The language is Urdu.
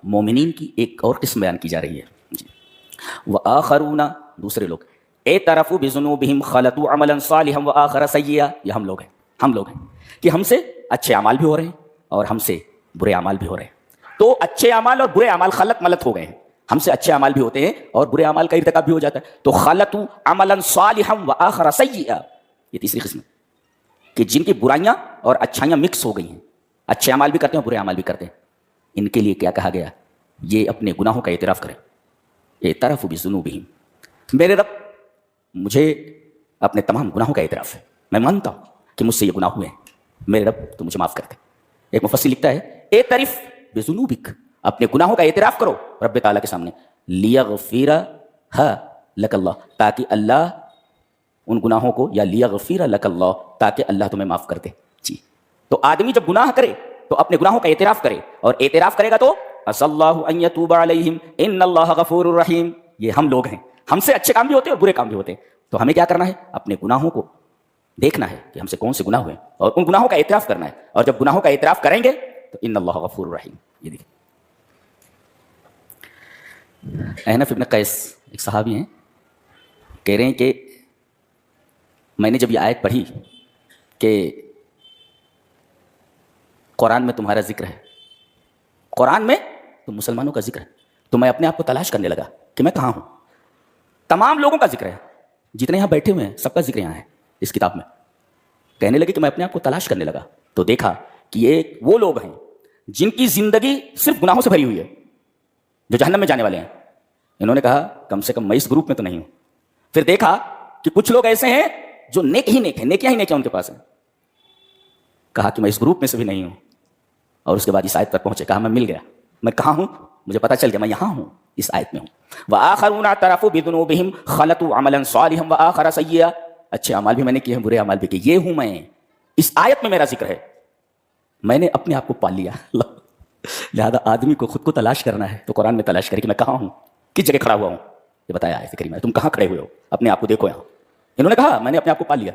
مومنین کی ایک اور قسم بیان کی جا رہی ہے جی. وآخرون دوسرے لوگ اعترفوا بذنوبہم خلطوا عملا صالحا وآخر سیئا. یہ ہم لوگ ہیں کہ ہم سے اچھے اعمال بھی ہو رہے ہیں اور ہم سے برے اعمال بھی ہو رہے ہیں. تو اچھے اعمال اور برے اعمال خلط ملط ہو گئے ہیں. ہم سے اچھے اعمال بھی ہوتے ہیں اور برے اعمال کا ارتکاب بھی ہو جاتا ہے. تو خلطوا عملا صالحا وآخر سیئا, یہ تیسری قسم ہے کہ جن کی برائیاں اور اچھائیاں مکس ہو گئی ہیں, اچھے اعمال بھی کرتے ہیں اور برے اعمال بھی کرتے ہیں. ان کے لیے کیا کہا گیا؟ یہ اپنے گناہوں کا اعتراف کریں. اعترفوا بذنوبہم, میرے رب مجھے اپنے تمام گناہوں کا اعتراف ہے, میں مانتا ہوں کہ مجھ سے یہ گناہ ہوئے ہیں, میرے رب تو مجھے معاف کر دے. ایک مفسر لکھتا ہے اعترف بذنوبک, اپنے گناہوں کا اعتراف کرو رب تعالیٰ کے سامنے. لیغفرھا لک اللہ, تاکہ اللہ ان گناہوں کو, یا لیغفر لک اللہ, تاکہ اللہ تمہیں معاف کر دے. جی, تو آدمی جب گناہ کرے تو اپنے گناہوں کا اعتراف کرے, اور اعتراف کرے گا تو عسى اللہ ان یتوب علیہم ان اللہ غفور رحیم. یہ ہم لوگ ہیں, ہم سے اچھے کام بھی ہوتے ہیں اور برے کام بھی ہوتے ہیں. تو ہمیں کیا کرنا ہے؟ اپنے گناہوں کو دیکھنا ہے کہ ہم سے کون سے گناہ ہوئے ہیں اور ان گناہوں کا اعتراف کرنا ہے. اور جب گناہوں کا اعتراف کریں گے تو ان اللہ غفور رحیم. یہ دیکھیں, احنف ابن قیس ایک صحابی ہیں, کہہ رہے ہیں کہ میں نے جب یہ آیت پڑھی کہ قرآن میں تمہارا ذکر ہے, قرآن میں تو مسلمانوں کا ذکر ہے, تو میں اپنے آپ کو تلاش کرنے لگا کہ میں کہاں ہوں. تمام لوگوں کا ذکر ہے, جتنے یہاں بیٹھے ہوئے ہیں سب کا ذکر یہاں ہے اس کتاب میں. کہنے لگے کہ میں اپنے آپ کو تلاش کرنے لگا تو دیکھا کہ یہ وہ لوگ ہیں جن کی زندگی صرف گناہوں سے بھری ہوئی ہے, جو جہنم میں جانے والے ہیں. انہوں نے کہا کم سے کم میں اس گروپ میں تو نہیں ہوں. پھر دیکھا کہ کچھ لوگ ایسے ہیں جو نیک ہی نیک ہیں, نیکیاں ہی نیکیاں ان کے پاس ہیں. کہا کہ میں اس گروپ میں سے بھی نہیں ہوں. اور اس کے بعد اس آیت پر پہنچے, کہا میں مل گیا, میں کہاں ہوں, مجھے پتا چل گیا میں یہاں ہوں, اس آیت میں ہوں. وآخرون اعترفوا بذنوبہم خلطوا عملا صالحا وآخر سیئا, اچھے اعمال بھی میں نے کیے ہیں, برے اعمال بھی کیے. یہ ہوں میں, اس آیت میں میرا ذکر ہے, میں نے اپنے آپ کو پال لیا. لہذا آدمی کو خود کو تلاش کرنا ہے تو قرآن میں تلاش کرے کہ میں کہاں ہوں, کس جگہ کھڑا ہوا ہوں. یہ بتایا آیت کریمہ, تم کہاں کھڑے ہوئے ہو, اپنے آپ کو دیکھو. یہاں انہوں نے کہا میں نے اپنے آپ کو پال لیا.